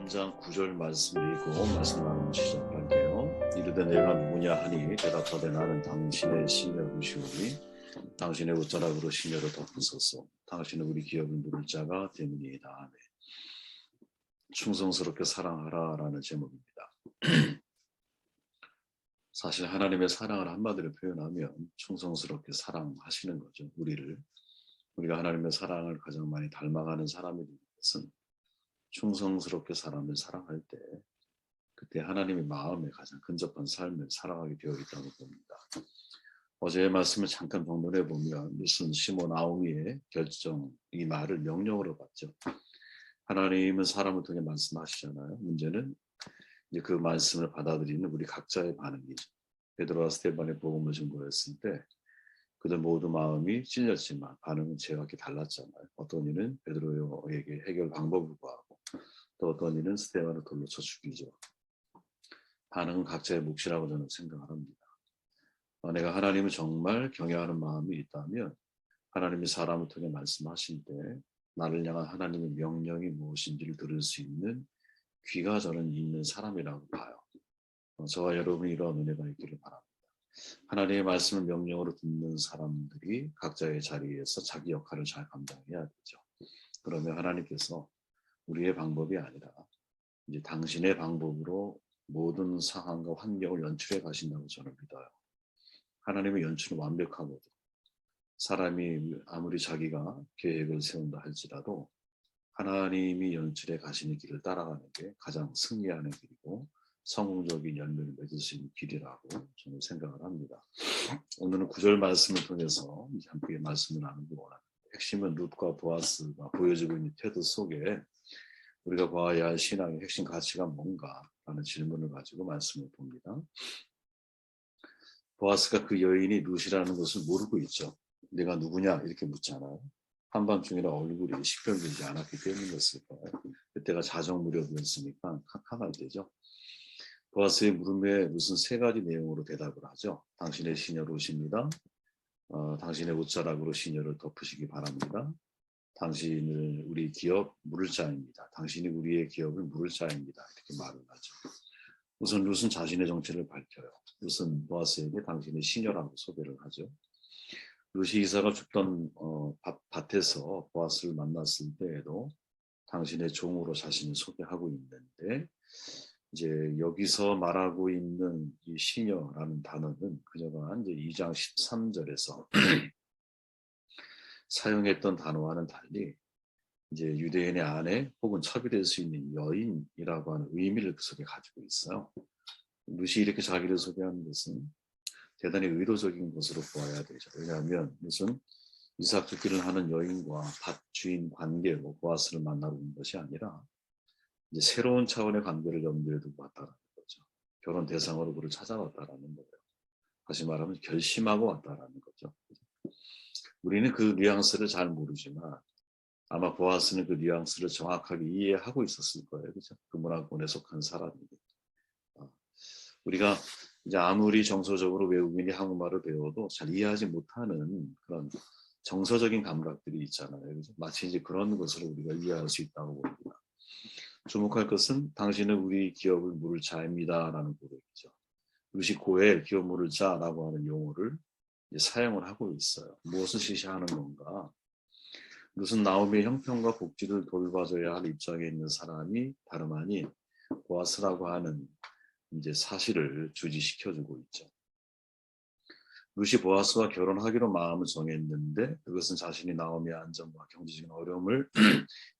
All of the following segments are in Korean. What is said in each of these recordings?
3장 9절 말씀을 읽고 말씀 나누기 시작할게요. 이르되 내가 누구냐 하니 대답하되 나는 당신의 시녀 루시오니 당신의 옷자락으로 시녀를 덮으소서. 당신은 우리 기업을 누릴 자가 되느니이다. 아멘. 충성스럽게 사랑하라 라는 제목입니다. 사실 하나님의 사랑을 한마디로 표현하면 충성스럽게 사랑하시는 거죠. 우리가 하나님의 사랑을 가장 많이 닮아가는 사람이 되는 것은 충성스럽게 사람을 사랑할 때 그때 하나님의 마음에 가장 근접한 삶을 살아가게 되어 있다고 봅니다. 어제의 말씀을 잠깐 정돈해 보면 무슨 시몬 나오미의 결정, 이 말을 명령으로 봤죠. 하나님은 사람을 통해 말씀하시잖아요. 문제는 이제 그 말씀을 받아들이는 우리 각자의 반응이죠. 베드로와 스데반의 복음을 증거했을 때 그들 모두 마음이 찔렸지만 반응은 제각기 달랐잖아요. 어떤 이는 베드로에게 해결 방법을 구하고 또 어떤 이는 스데반을 돌로 쳐 죽이죠. 반응은 각자의 몫이라고 저는 생각을 합니다. 내가 하나님을 정말 경외하는 마음이 있다면 하나님이 사람을 통해 말씀하실 때 나를 향한 하나님의 명령이 무엇인지를 들을 수 있는 귀가 저는 있는 사람이라고 봐요. 저와 여러분이 이런 은혜가 있기를 바랍니다. 하나님의 말씀을 명령으로 듣는 사람들이 각자의 자리에서 자기 역할을 잘 감당해야 되죠. 그러면 하나님께서 우리의 방법이 아니라 이제 당신의 방법으로 모든 상황과 환경을 연출해 가신다고 저는 믿어요. 하나님의 연출은 완벽하거든요. 사람이 아무리 자기가 계획을 세운다 할지라도 하나님이 연출해 가시는 길을 따라가는 게 가장 승리하는 길이고 성공적인 열매를 맺을 수 있는 길이라고 저는 생각을 합니다. 오늘은 9절 말씀을 통해서 함께 말씀을 나누기 원합니다. 핵심은 룻과 보아스가 보여주고 있는 태도 속에 우리가 봐야 할 신앙의 핵심 가치가 뭔가라는 질문을 가지고 말씀을 봅니다. 보아스가 그 여인이 룻이라는 것을 모르고 있죠. 내가 누구냐 이렇게 묻잖아요. 한밤중이라 얼굴이 식별되지 않았기 때문이었을 거예요. 그때가 자정 무렵이었으니까 캄캄할 때죠. 보아스의 물음에 무슨 세 가지 내용으로 대답을 하죠. 당신의 시녀 룻입니다. 당신의 옷자락으로 시녀를 덮으시기 바랍니다. 당신을 우리 기업 물을 자입니다. 당신이 우리의 기업을 물을 자입니다. 이렇게 말을 하죠. 우선 룻은 자신의 정체를 밝혀요. 룻은 보아스에게 당신의 시녀라고 소개를 하죠. 룻이 이사가 죽던 밭에서 보아스를 만났을 때에도 당신의 종으로 자신을 소개하고 있는데 이제 여기서 말하고 있는 이 시녀라는 단어는 그녀가 이제 2장 13절에서 사용했던 단어와는 달리 이제 유대인의 아내 혹은 첩이 될 수 있는 여인이라고 하는 의미를 그 속에 가지고 있어요. 룻이 이렇게 자기를 소개하는 것은 대단히 의도적인 것으로 보아야 되죠. 왜냐하면 무슨 이삭 죽기를 하는 여인과 밭 주인 관계로 보아스를 만나러 온 것이 아니라 이제 새로운 차원의 관계를 염두에 두고 왔다라는 거죠. 결혼 대상으로 그를 찾아왔다라는 거예요. 다시 말하면 결심하고 왔다라는 거죠. 우리는 그 뉘앙스를 잘 모르지만 아마 보아스는 그 뉘앙스를 정확하게 이해하고 있었을 거예요. 그죠? 그 문화권에 속한 사람이니까. 우리가 이제 아무리 정서적으로 외국인이 한국말을 배워도 잘 이해하지 못하는 그런 정서적인 감각들이 있잖아요. 그죠? 마치 이제 그런 것을 우리가 이해할 수 있다고 봅니다. 주목할 것은 당신은 우리 기업을 물을 자입니다라는 고백이죠. 룻이 고엘 기업 물을 자라고 하는 용어를 사용을 하고 있어요. 무엇을 시시하는 건가? 룻은 나오미의 형편과 복지를 돌봐줘야 할 입장에 있는 사람이 다름 아닌 보아스라고 하는 이제 사실을 주지시켜주고 있죠. 룻이 보아스와 결혼하기로 마음을 정했는데 그것은 자신이 나오미의 안전과 경제적인 어려움을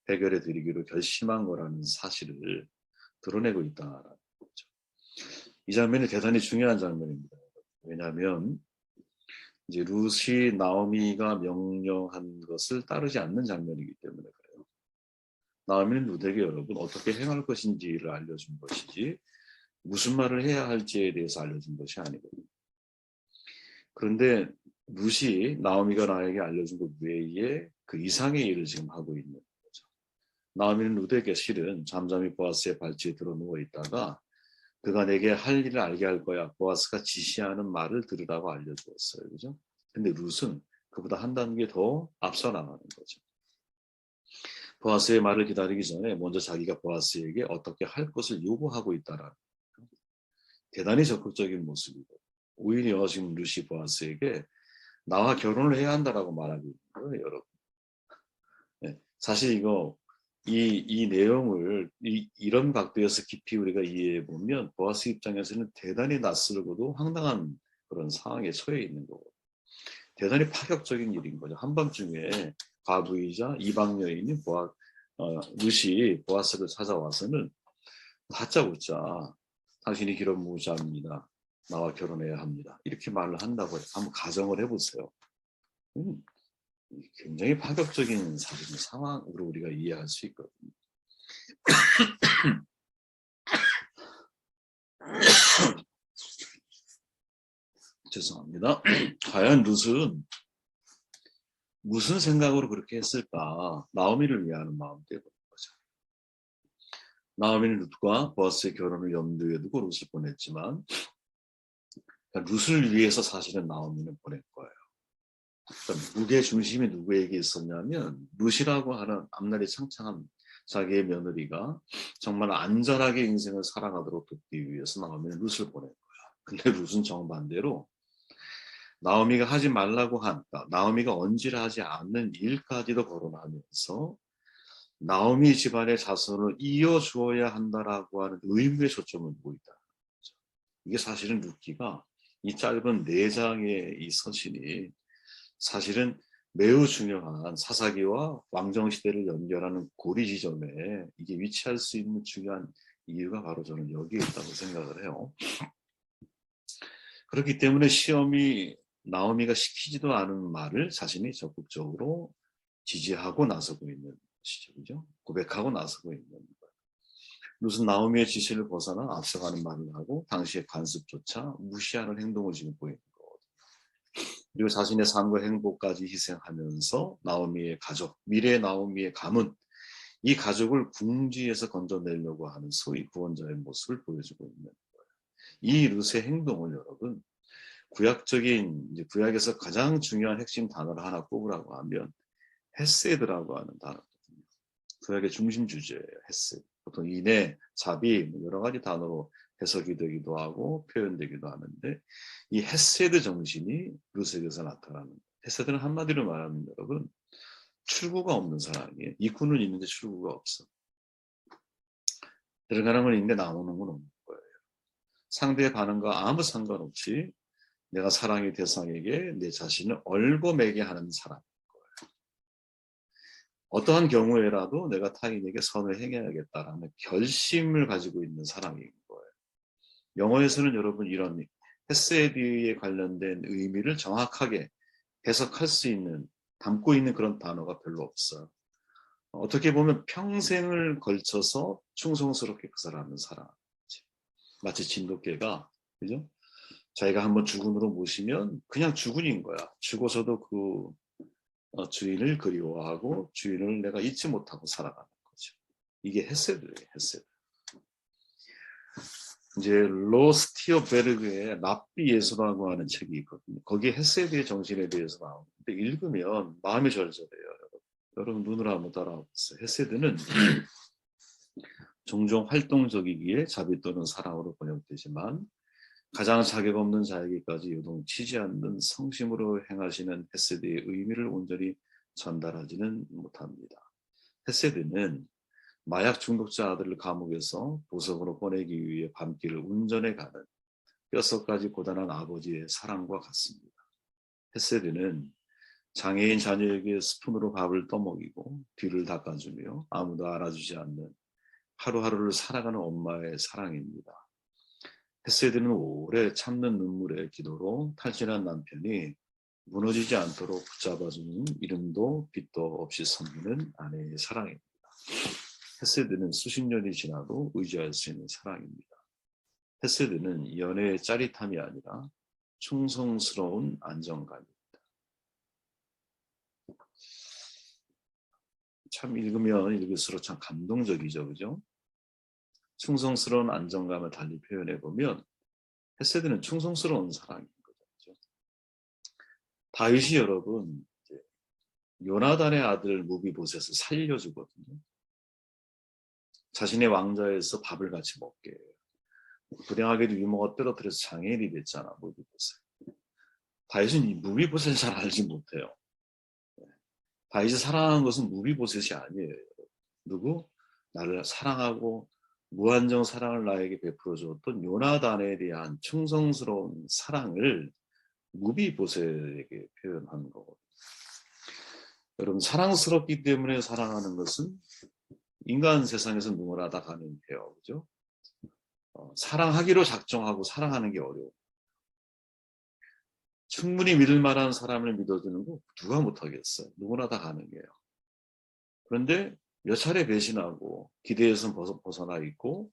해결해 드리기로 결심한 거라는 사실을 드러내고 있다라는 거죠. 이 장면이 대단히 중요한 장면입니다. 왜냐하면 이제 룻이 나오미가 명령한 것을 따르지 않는 장면이기 때문에 그래요. 나오미는 룻에게 여러분 어떻게 행할 것인지를 알려준 것이지 무슨 말을 해야 할지에 대해서 알려준 것이 아니거든요. 그런데 룻이 나오미가 나에게 알려준 것 외에 그 이상의 일을 지금 하고 있는 거죠. 나오미는 룻에게 실은 잠잠히 보아스의 발치에 들어 누워 있다가 그가 내게 할 일을 알게 할 거야. 보아스가 지시하는 말을 들으라고 알려주었어요. 그죠? 근데 룻은 그보다 한 단계 더 앞서 나가는 거죠. 보아스의 말을 기다리기 전에 먼저 자기가 보아스에게 어떻게 할 것을 요구하고 있다라는 대단히 적극적인 모습이고, 오히려 지금 루시 보아스에게 나와 결혼을 해야 한다라고 말하고 있는 거예요, 여러분. 네, 사실 이 내용을 이런 각도에서 깊이 우리가 이해해 보면 보아스 입장에서는 대단히 낯설고도 황당한 그런 상황에 처해 있는 거고, 대단히 파격적인 일인 거죠. 한밤중에 과부이자 이방 여인인 루시 보아스를 찾아와서는 다짜고짜 당신이 기런무자입니다. 나와 결혼해야 합니다. 이렇게 말을 한다고 한번 가정을 해보세요. 굉장히 파격적인 사실 상황으로 우리가 이해할 수 있거든요. 죄송합니다. 과연 룻은 무슨 생각으로 그렇게 했을까? 나오미를 위하는 마음 때문인 거죠. 나오미는 룻과 보아스의 결혼을 염두에 두고 룻을 보냈지만, 그러니까 룻을 위해서 사실은 나오미는 보낸 거예요. 그러니까 무게 중심이 누구에게 있었냐면 룻이라고 하는 앞날이 창창한 자기의 며느리가 정말 안전하게 인생을 살아가도록 돕기 위해서 나오미는 룻을 보낸 거야. 근데 룻은 정반대로 나오미가 하지 말라고 나오미가 언지를 하지 않는 일까지도 거론하면서 나오미 집안의 자손을 이어주어야 한다라고 하는 의무에 초점을 두고 있다. 이게 사실은 룻기가 이 짧은 4장의 이 서신이 사실은 매우 중요한 사사기와 왕정시대를 연결하는 고리 지점에 이게 위치할 수 있는 중요한 이유가 바로 저는 여기에 있다고 생각을 해요. 그렇기 때문에 시험이 나오미가 시키지도 않은 말을 자신이 적극적으로 지지하고 나서고 있는 것이죠. 그죠? 고백하고 나서고 있는 거예요. 룻은 나오미의 지시를 벗어나 앞서가는 말을 하고 당시의 관습조차 무시하는 행동을 지금 보이는 거거든요. 그리고 자신의 삶과 행복까지 희생하면서 나오미의 가족, 미래의 나오미의 가문, 이 가족을 궁지에서 건져내려고 하는 소위 구원자의 모습을 보여주고 있는 거예요. 이 룻의 행동을 여러분, 구약에서 가장 중요한 핵심 단어를 하나 꼽으라고 하면 헤세드라고 하는 단어거든요. 구약의 중심 주제예요. 헤세드. 보통 인애, 자비, 여러 가지 단어로 해석이 되기도 하고 표현되기도 하는데 이 헤세드 정신이 룻에게서 나타나는 거예요. 헤세드는 한마디로 말하면 여러분 출구가 없는 사람이에요. 입구는 있는데 출구가 없어. 들어가는 건 있는데 나오는 건 없는 거예요. 상대의 반응과 아무 상관없이 내가 사랑의 대상에게 내 자신을 얼버매게 하는 사람인 거예요. 어떠한 경우에라도 내가 타인에게 선을 행해야겠다라는 결심을 가지고 있는 사람인 거예요. 영어에서는 여러분 이런 헤세드에 관련된 의미를 정확하게 해석할 수 있는, 담고 있는 그런 단어가 별로 없어요. 어떻게 보면 평생을 걸쳐서 충성스럽게 그 사람은 살아가는 거지. 마치 진돗개가, 그죠? 자기가 한번 주군으로 모시면 그냥 주군인 거야. 죽어서도 그 주인을 그리워하고 주인을 내가 잊지 못하고 살아가는 거죠. 이게 헤세드예요, 헤세드. 이제 로스티어베르그의 랍비 예수라고 하는 책이 있거든요. 거기에 헤세드의 정신에 대해서 나오는데 읽으면 마음이 절절해요. 여러분 눈으로 한번 따라와보세요. 헤세드는 종종 활동적이기에 자비 또는 사랑으로 번역되지만 가장 자격 없는 자에게까지 요동치지 않는 성심으로 행하시는 헤세드의 의미를 온전히 전달하지는 못합니다. 헤세드는 마약 중독자 아들을 감옥에서 보석으로 꺼내기 위해 밤길을 운전해 가는 뼛속까지 고단한 아버지의 사랑과 같습니다. 헤세드는 장애인 자녀에게 스푼으로 밥을 떠먹이고 뒤를 닦아주며 아무도 알아주지 않는 하루하루를 살아가는 엄마의 사랑입니다. 헤세드는 오래 참는 눈물의 기도로 탈진한 남편이 무너지지 않도록 붙잡아주는 이름도 빛도 없이 섬기는 아내의 사랑입니다. 헤세드는 수십 년이 지나도 의지할 수 있는 사랑입니다. 헤세드는 연애의 짜릿함이 아니라 충성스러운 안정감입니다. 참 읽으면 읽을수록 참 감동적이죠, 그죠? 충성스러운 안정감을 달리 표현해 보면 헤세드는 충성스러운 사랑인 거죠. 다윗이 여러분 요나단의 아들 무비보셋을 살려주거든요. 자신의 왕좌에서 밥을 같이 먹게 해요. 불행하게도 유모가 떨어뜨려서 장애인이 됐잖아, 무비보셋. 다윗은 이 무비보셋을 잘 알지 못해요. 다윗이 사랑하는 것은 무비보셋이 아니에요. 누구? 나를 사랑하고 무한정 사랑을 나에게 베풀어 주었던 요나단에 대한 충성스러운 사랑을 무비보셋에게 표현한 거거든요. 여러분, 사랑스럽기 때문에 사랑하는 것은 인간 세상에서 누구나 다 가능해요. 그죠? 사랑하기로 작정하고 사랑하는 게 어려워. 충분히 믿을 만한 사람을 믿어주는 거 누가 못하겠어요. 누구나 다 가능해요. 그런데 몇 차례 배신하고 기대에서 벗어나 있고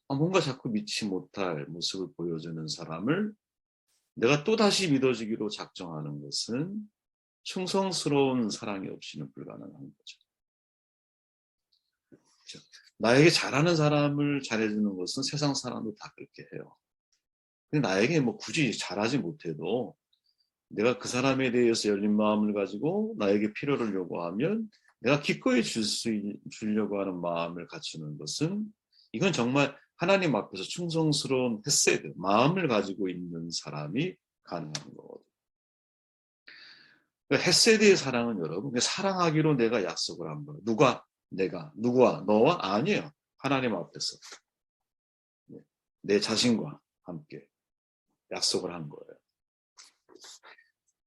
뭔가 자꾸 믿지 못할 모습을 보여주는 사람을 내가 또다시 믿어주기로 작정하는 것은 충성스러운 사랑이 없이는 불가능한 거죠. 그렇죠? 나에게 잘하는 사람을 잘해주는 것은 세상 사람도 다 그렇게 해요. 근데 나에게 뭐 굳이 잘하지 못해도 내가 그 사람에 대해서 열린 마음을 가지고 나에게 필요를 요구하면 내가 기꺼이 주려고 하는 마음을 갖추는 것은 이건 정말 하나님 앞에서 충성스러운 헤세드, 마음을 가지고 있는 사람이 가능한 거거든요. 그러니까 헤세드의 사랑은 여러분, 사랑하기로 내가 약속을 한 거예요. 누가? 내가. 누구와? 너와? 아니에요. 하나님 앞에서. 내 자신과 함께 약속을 한 거예요.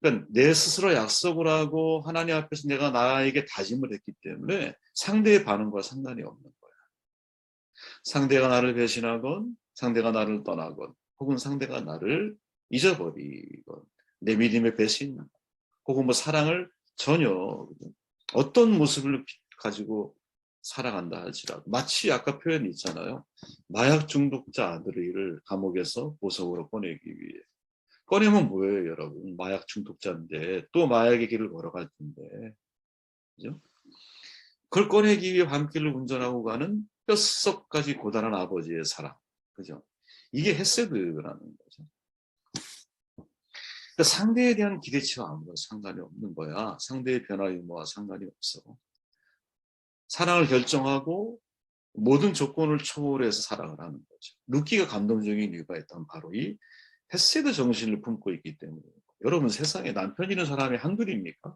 그러니까 내 스스로 약속을 하고 하나님 앞에서 내가 나에게 다짐을 했기 때문에 상대의 반응과 상관이 없는 거예요. 상대가 나를 배신하건 상대가 나를 떠나건 혹은 상대가 나를 잊어버리건 내 믿음의 배신 혹은 뭐 사랑을 전혀 어떤 모습을 가지고 살아간다 할지라도 마치 아까 표현이 있잖아요. 마약 중독자 아들을 감옥에서 보석으로 꺼내기 위해 꺼내면 뭐예요, 여러분? 마약 중독자인데 또 마약의 길을 걸어갈 텐데, 그죠? 그걸 꺼내기 위해 밤길을 운전하고 가는 뼛속까지 고단한 아버지의 사랑, 그죠? 이게 헤세드라는 거죠. 그러니까 상대에 대한 기대치와 아무런 상관이 없는 거야. 상대의 변화 유무와 상관이 없어. 사랑을 결정하고 모든 조건을 초월해서 사랑을 하는 거죠. 루키가 감동적인 이유가 있다면 바로 이 헤세드 정신을 품고 있기 때문에. 여러분, 세상에 남편 잃은 사람이 한둘입니까?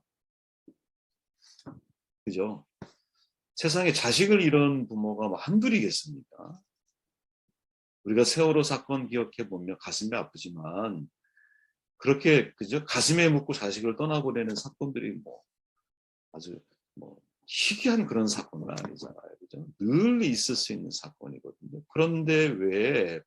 그죠? 세상에 자식을 잃은 부모가 뭐 한둘이겠습니까? 우리가 세월호 사건 기억해 보면 가슴이 아프지만 그렇게 그죠? 가슴에 묻고 자식을 떠나보내는 사건들이 뭐 아주 뭐 희귀한 그런 사건은 아니잖아요. 그죠? 늘 있을 수 있는 사건이거든요. 그런데 왜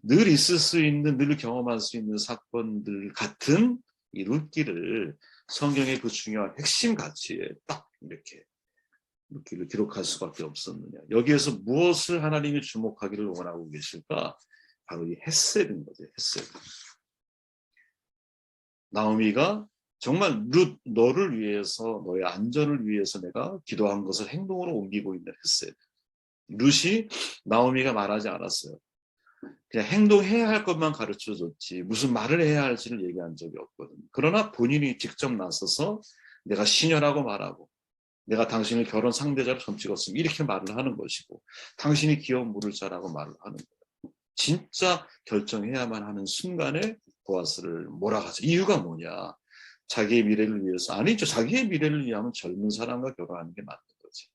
늘 있을 수 있는, 늘 경험할 수 있는 사건들 같은 이 룻기를 성경의 그 중요한 핵심 가치에 딱 이렇게 룻기를 기록할 수밖에 없었느냐. 여기에서 무엇을 하나님이 주목하기를 원하고 계실까? 바로 이 헤세드인 거죠. 헤세드. 나오미가 정말 룻 너를 위해서 너의 안전을 위해서 내가 기도한 것을 행동으로 옮기고 있는 헤세드. 룻이 나오미가 말하지 않았어요. 그냥 행동해야 할 것만 가르쳐줬지 무슨 말을 해야 할지를 얘기한 적이 없거든요. 그러나 본인이 직접 나서서 내가 시녀라고 말하고 내가 당신을 결혼 상대자로 점찍었으면 이렇게 말을 하는 것이고 당신이 귀여운 물을 자라고 말을 하는 거예요. 진짜 결정해야만 하는 순간에 보아스를 몰아가죠. 이유가 뭐냐? 자기의 미래를 위해서. 아니죠. 자기의 미래를 위하면 젊은 사람과 결혼하는 게 맞는 거지.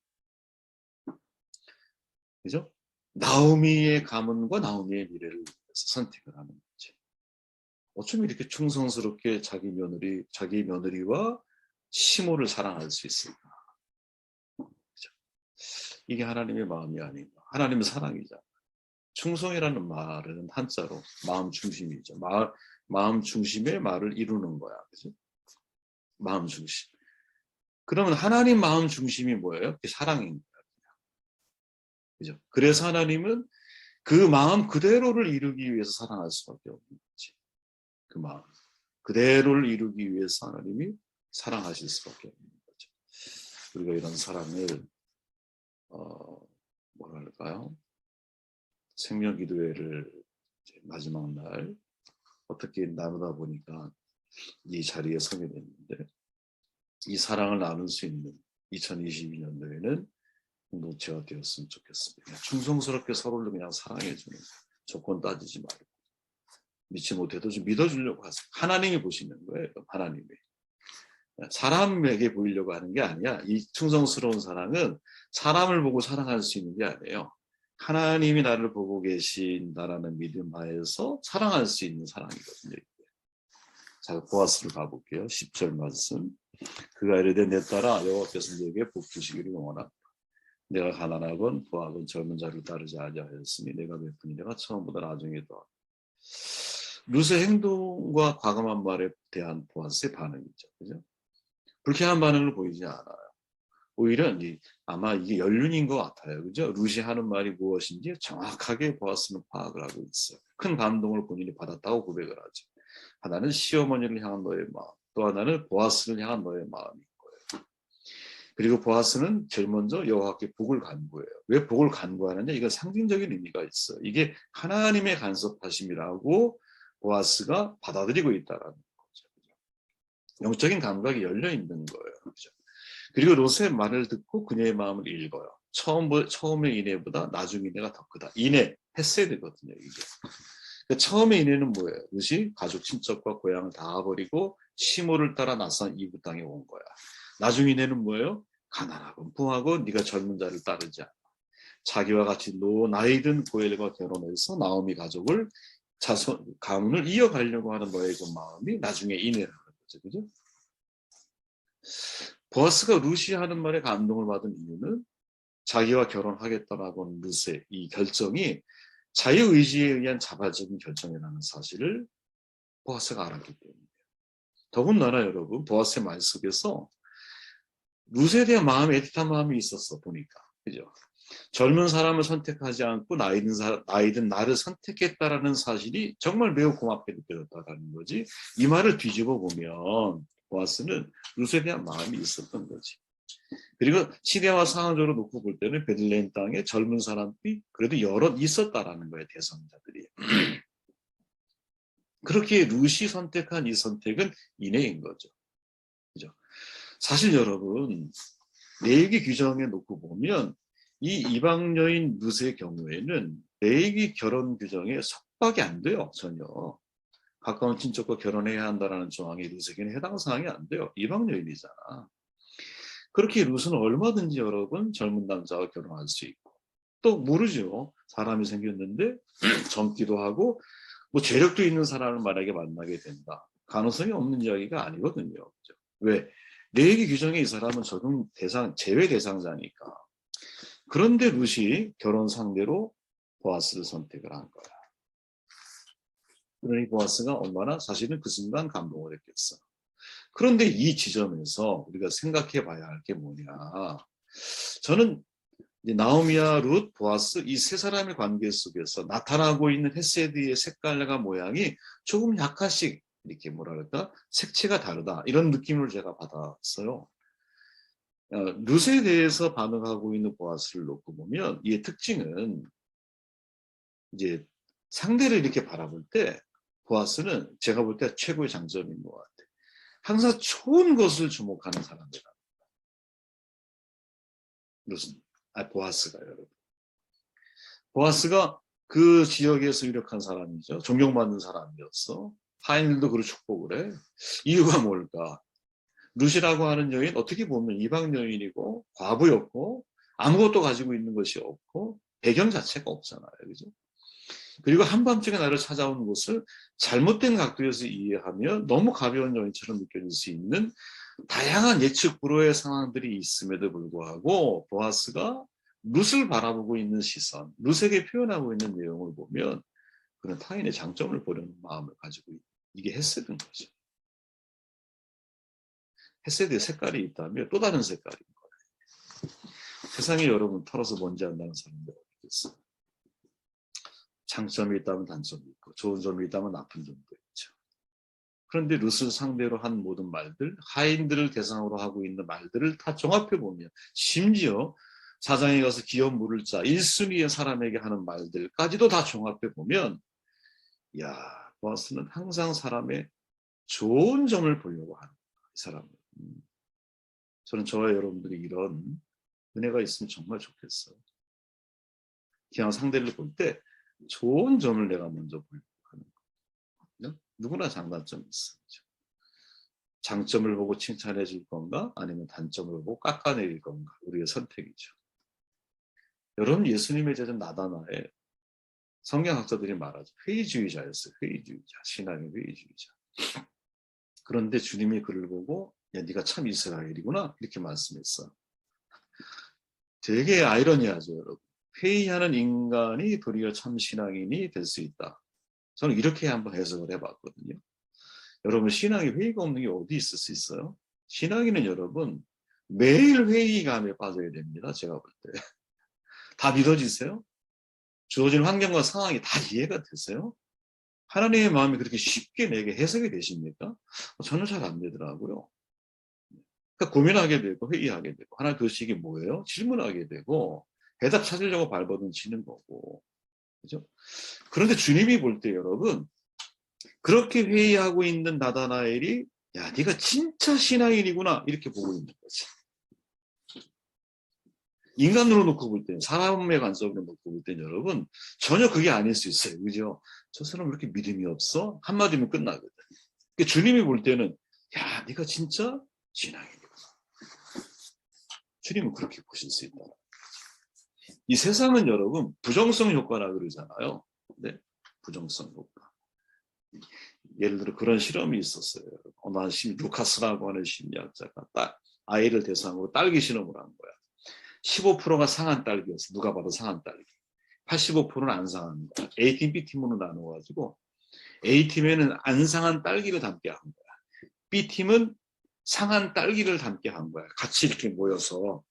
그죠? 나오미의 가문과 나오미의 미래를 위해서 선택을 하는 거지. 어쩜 이렇게 충성스럽게 자기 며느리와 시모를 사랑할 수 있을까? 그죠? 이게 하나님의 마음이 아닌가. 하나님은 사랑이잖아. 충성이라는 말은 한자로 마음 중심이죠. 마음 중심의 말을 이루는 거야. 그죠? 마음 중심. 그러면 하나님 마음 중심이 뭐예요? 그게 사랑인 거야. 그죠? 그래서 하나님은 그 마음 그대로를 이루기 위해서 사랑할 수밖에 없는 거지. 그 마음 그대로를 이루기 위해서 하나님이 사랑하실 수밖에 없는 거죠. 우리가 이런 사랑을 뭐랄까요? 생명기도회를 마지막 날 어떻게 나누다 보니까 이 자리에 서게 됐는데 이 사랑을 나눌 수 있는 2022년도에는 공동체가 되었으면 좋겠습니다. 그냥 충성스럽게 서로를 그냥 사랑해주는, 조건 따지지 말고, 믿지 못해도 좀 믿어주려고 하세요. 하나님이 보시는 거예요. 하나님이. 사람에게 보이려고 하는 게 아니야. 이 충성스러운 사랑은 사람을 보고 사랑할 수 있는 게 아니에요. 하나님이 나를 보고 계신다라는 믿음 하에서 사랑할 수 있는 사랑이거든요. 자, 보아스를 가볼게요. 10절 말씀. 그가 이르되 내 딸아 여호와께서 네게 복 주시기를 원한다. 내가 가난하건 부하건 젊은 자를 따르지 아니하였으니 내가 베푸니 내가 처음보다 나중에 더. 룻의 행동과 과감한 말에 대한 보아스의 반응이죠. 그죠? 불쾌한 반응을 보이지 않아요. 오히려 아마 이게 연륜인 것 같아요. 그죠? 룻이 하는 말이 무엇인지 정확하게 보아스는 파악을 하고 있어요. 큰 감동을 본인이 받았다고 고백을 하죠. 하나는 시어머니를 향한 너의 마음, 또 하나는 보아스를 향한 너의 마음인 거예요. 그리고 보아스는 제일 먼저 여호와께 복을 간구해요. 왜 복을 간구하느냐? 이건 상징적인 의미가 있어요. 이게 하나님의 간섭하심이라고 보아스가 받아들이고 있다라는 거죠. 영적인 감각이 열려 있는 거예요. 그렇죠? 그리고 롯의 말을 듣고 그녀의 마음을 읽어요. 처음의 인애보다 나중 인애가 더 크다. 인애, 헤세드거든요, 이게. 그러니까 처음의 인애는 뭐예요? 롯이 가족, 친척과 고향을 다 버리고 시므를 따라 낯선 이국 땅에 온 거야. 나중 인애는 뭐예요? 가난하고 부하고 네가 젊은 자를 따르지 않아. 자기와 같이 나이 든 고엘과 결혼해서 나오미 가족을 가문을 이어가려고 하는 너의 그 마음이 나중에 인애라는 거죠. 그죠? 보아스가 룻이 하는 말에 감동을 받은 이유는 자기와 결혼하겠다라고 하는 룻의 이 결정이 자유의지에 의한 자발적인 결정이라는 사실을 보아스가 알았기 때문이에요. 더군다나 여러분, 보아스의 말 속에서 룻에 대한 마음이 애틋한 마음이 있었어 보니까. 그죠? 젊은 사람을 선택하지 않고 나이든 나를 선택했다라는 사실이 정말 매우 고맙게 느껴졌다는 거지. 이 말을 뒤집어 보면 보아스는 룻에 대한 마음이 있었던 거지. 그리고 시대와 상황적으로 놓고 볼 때는 베들레헴 땅에 젊은 사람들이 그래도 여럿 있었다라는 거예요. 대선자들이. 그렇게 룻이 선택한 이 선택은 인애인 거죠. 그죠? 사실 여러분 레위기 규정에 놓고 보면 이 이방 여인 룻의 경우에는 레위기 결혼 규정에 속박이 안 돼요. 전혀. 가까운 친척과 결혼해야 한다는 조항이 룻에게는 해당 사항이 안 돼요. 이방 여인이잖아. 그렇게 룻은 얼마든지 여러분 젊은 남자와 결혼할 수 있고 또 모르죠. 사람이 생겼는데 젊기도 하고 뭐 재력도 있는 사람을 만약에 만나게 된다. 가능성이 없는 이야기가 아니거든요. 그렇죠? 왜? 레위기 규정에 이 사람은 적용 대상, 제외 대상자니까. 그런데 룻이 결혼 상대로 보아스를 선택을 한 거야. 그러니 보아스가 얼마나 사실은 그 순간 감동을 했겠어. 그런데 이 지점에서 우리가 생각해 봐야 할 게 뭐냐. 저는 나오미와 룻, 보아스 이 세 사람의 관계 속에서 나타나고 있는 헤세드의 색깔과 모양이 조금 약간씩 이렇게 뭐랄까 색채가 다르다 이런 느낌을 제가 받았어요. 룻에 대해서 반응하고 있는 보아스를 놓고 보면 이 특징은 이제 상대를 이렇게 바라볼 때 보아스는 제가 볼 때 최고의 장점인 것 같아요. 항상 좋은 것을 주목하는 사람이다. 룻은 보아스가 여러분. 보아스가 그 지역에서 유력한 사람이죠. 존경받는 사람이었어. 하인들도 그를 축복을 해. 이유가 뭘까? 룻이라고 하는 여인 어떻게 보면 이방 여인이고 과부였고 아무것도 가지고 있는 것이 없고 배경 자체가 없잖아요. 그죠? 그리고 한밤중에 나를 찾아온 것을 잘못된 각도에서 이해하면 너무 가벼운 여인처럼 느껴질 수 있는 다양한 예측 불허의 상황들이 있음에도 불구하고 보아스가 룻을 바라보고 있는 시선, 룻에게 표현하고 있는 내용을 보면 그런 타인의 장점을 보려는 마음을 가지고 이게 헤세드인 거죠. 헤세드의 색깔이 있다면 또 다른 색깔인 거예요. 세상에 여러분 털어서 뭔지 안다는 사람들 어디 있겠어요? 장점이 있다면 단점이 있고 좋은 점이 있다면 나쁜 점도 있죠. 그런데 룻을 상대로 한 모든 말들, 하인들을 대상으로 하고 있는 말들을 다 종합해 보면 심지어 사장에 가서 기업 물을 자 1순위의 사람에게 하는 말들까지도 다 종합해 보면 야, 보아스는 항상 사람의 좋은 점을 보려고 하는 거야, 이 사람은. 저는 저와 여러분들이 이런 은혜가 있으면 정말 좋겠어요. 그냥 상대를 볼 때 좋은 점을 내가 먼저 보려고 하는 거예요. 누구나 장단점이 있어요. 장점을 보고 칭찬해 줄 건가? 아니면 단점을 보고 깎아내릴 건가? 우리의 선택이죠. 여러분, 예수님의 제자 나다나엘, 성경학자들이 말하죠. 회의주의자였어요. 회의주의자. 신앙의 회의주의자. 그런데 주님이 그를 보고 야, 네가 참 이스라엘이구나 이렇게 말씀했어. 되게 아이러니하죠, 여러분. 회의하는 인간이 도리어 참 신앙인이 될 수 있다. 저는 이렇게 한번 해석을 해봤거든요. 여러분, 신앙에 회의가 없는 게 어디 있을 수 있어요? 신앙인은 여러분 매일 회의감에 빠져야 됩니다. 제가 볼 때. 다 믿어지세요? 주어진 환경과 상황이 다 이해가 되세요? 하나님의 마음이 그렇게 쉽게 내게 해석이 되십니까? 저는 잘 안 되더라고요. 그러니까 고민하게 되고 회의하게 되고 하나님 도대체 이게 뭐예요? 질문하게 되고 대답 찾으려고 발버둥치는 거고. 그죠? 그런데 주님이 볼 때 여러분 그렇게 회의하고 있는 나다나엘이 야, 네가 진짜 신앙인이구나 이렇게 보고 있는 거지. 인간으로 놓고 볼 때, 사람의 관점으로 놓고 볼 때 여러분 전혀 그게 아닐 수 있어요. 그죠? 저 사람 왜 이렇게 믿음이 없어? 한마디면 끝나거든. 그러니까 주님이 볼 때는 야, 네가 진짜 신앙인이구나. 주님은 그렇게 보실 수 있다. 이 세상은 여러분 부정성 효과라 그러잖아요. 네? 부정성 효과. 예를 들어 그런 실험이 있었어요. 어느 루카스라고 하는 심리학자가 아이를 대상으로 딸기 실험을 한 거야. 15%가 상한 딸기였어. 누가 봐도 상한 딸기. 85%는 안 상한 거야. A팀, B팀으로 나눠가지고 A팀에는 안 상한 딸기를 담게 한 거야. B팀은 상한 딸기를 담게 한 거야. 같이 이렇게 모여서.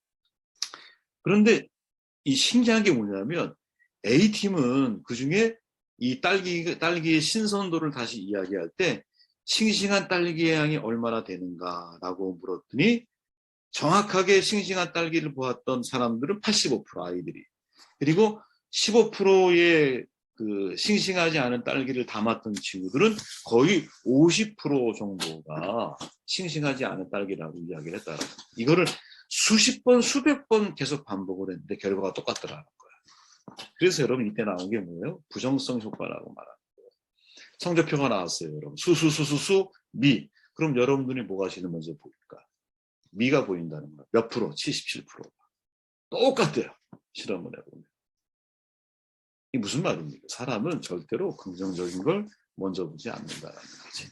그런데 이 신기한 게 뭐냐면 A팀은 그중에 이 딸기의 신선도를 다시 이야기할 때 싱싱한 딸기의 양이 얼마나 되는가라고 물었더니 정확하게 싱싱한 딸기를 보았던 사람들은 85% 아이들이. 그리고 15%의 그 싱싱하지 않은 딸기를 담았던 친구들은 거의 50% 정도가 싱싱하지 않은 딸기라고 이야기를 했다는 거예요. 이거를 수십 번, 수백 번 계속 반복을 했는데 결과가 똑같더라는 거예요. 그래서 여러분 이때 나온 게 뭐예요? 부정성 효과라고 말하는 거예요. 성적표가 나왔어요, 여러분. 수수수수수 미. 그럼 여러분들이 뭐가 제일 먼저 보일까? 미가 보인다는 거야. 몇 프로? 77%. 똑같아요. 실험을 해보면. 이게 무슨 말입니까? 사람은 절대로 긍정적인 걸 먼저 보지 않는다는 거지.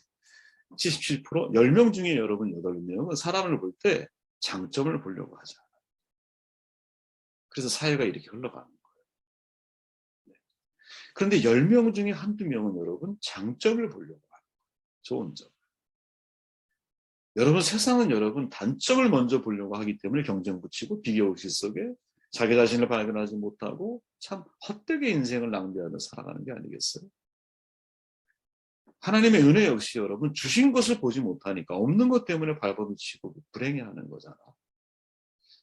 77%? 10명 중에 여러분 8명은 사람을 볼 때 장점을 보려고 하죠. 그래서 사회가 이렇게 흘러가는 거예요. 네. 그런데 10명 중에 한두 명은 여러분 장점을 보려고 하는 거예요. 좋은 점. 여러분 세상은 여러분 단점을 먼저 보려고 하기 때문에 경쟁 붙이고 비교의식 속에 자기 자신을 발견하지 못하고 참 헛되게 인생을 낭비하며 살아가는 게 아니겠어요? 하나님의 은혜 역시 여러분 주신 것을 보지 못하니까 없는 것 때문에 발버둥치고 불행해하는 거잖아.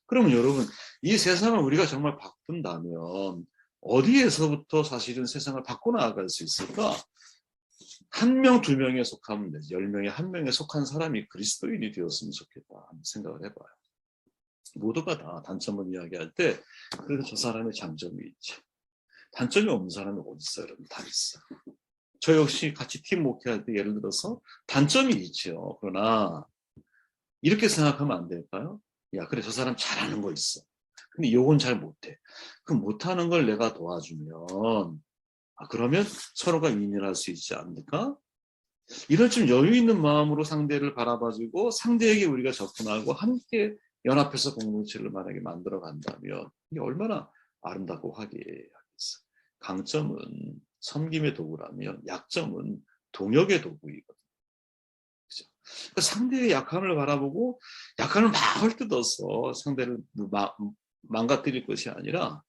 그러면 여러분 이 세상을 우리가 정말 바꾼다면 어디에서부터 사실은 세상을 바꿔나갈 수 있을까? 한 명, 두 명에 속하면 되지. 10명에 한 명에 속한 사람이 그리스도인이 되었으면 좋겠다 하는 생각을 해봐요. 모두가 다 단점을 이야기할 때 그래도 저 사람의 장점이 있지. 단점이 없는 사람이 어디 있어요? 여러분 다 있어. 저 역시 같이 팀 목회할 때 예를 들어서 단점이 있죠. 그러나 이렇게 생각하면 안 될까요? 야, 그래 저 사람 잘하는 거 있어. 근데 요건 잘 못해. 그 못하는 걸 내가 도와주면 그러면 서로가 인연할 수 있지 않을까? 이런 좀 여유 있는 마음으로 상대를 바라봐주고 상대에게 우리가 접근하고 함께 연합해서 공동체를 만약에 만들어 간다면 이게 얼마나 아름답고 화기애애하겠어. 강점은 섬김의 도구라면 약점은 동역의 도구이거든요. 그죠? 그러니까 상대의 약함을 바라보고 약함을 막 헐뜯어서 상대를 망가뜨릴 것이 아니라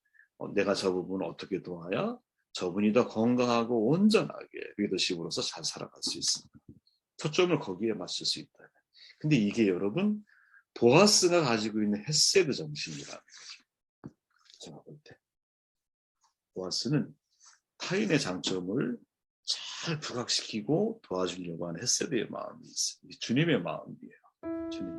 내가 저 부분을 어떻게 도와야 저분이 더 건강하고 온전하게 리더십으로서 잘 살아갈 수 있습니다. 초점을 거기에 맞출 수 있다. 근데 이게 여러분 보아스가 가지고 있는 헤세드 정신이라는 거죠. 제가 볼 때 보아스는 타인의 장점을 잘 부각시키고 도와주려고 하는 헤세드의 마음이 있어요. 주님의 마음이에요. 주님.